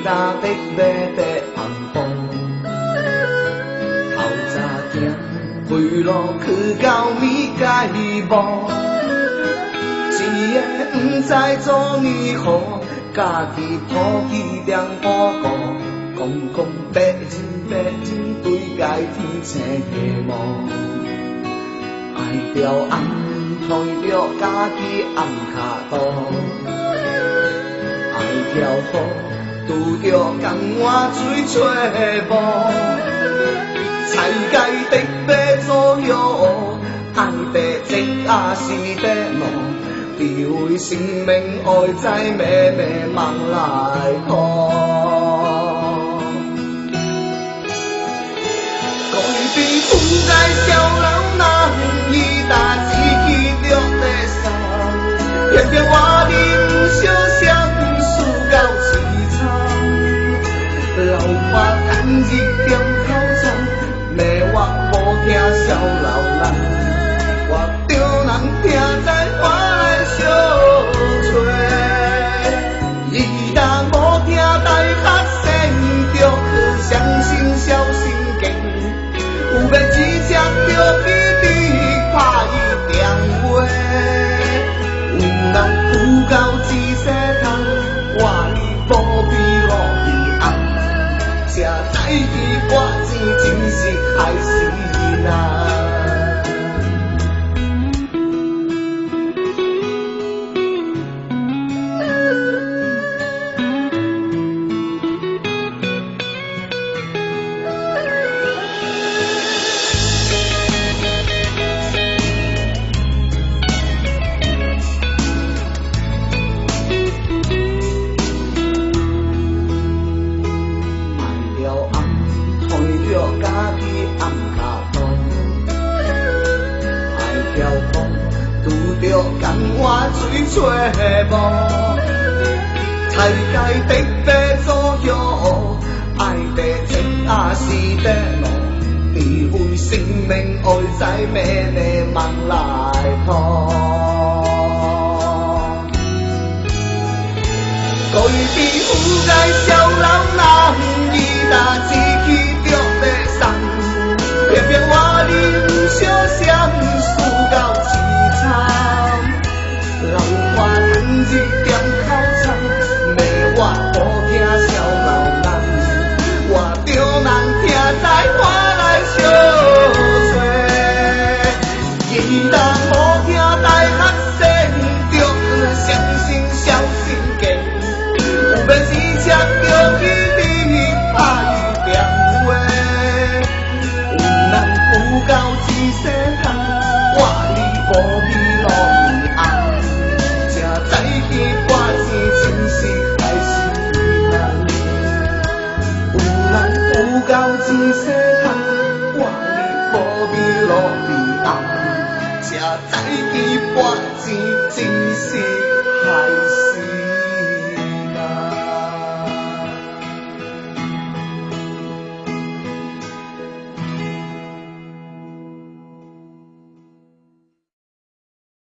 搭的马的红布，透早行回路去到米街无，一个不知做年好，家己抱起两把鼓，讲讲白天对界天青地幕，爱着暗推着家己暗骹肚，爱跳舞拄着江碗水吹无，菜街的马左右，爱白色也是白毛，只为生命爱在迷迷茫来讨。改变不该小人哪愿意打自己着的伤，偏偏我的小想输到凄惨，流花干日点口疮，骂我无听小老人，我着人听在花来相吹，伊若无听大学生着去相信小心境，有要只只着比你拍伊电话，有人有够自洗头，我你无比落伊红，才知伊我钱真是害死人。江碗水吹无，菜街的马左右，爱地情也是地路，只为生命爱在迷迷茫来讨。改变不该。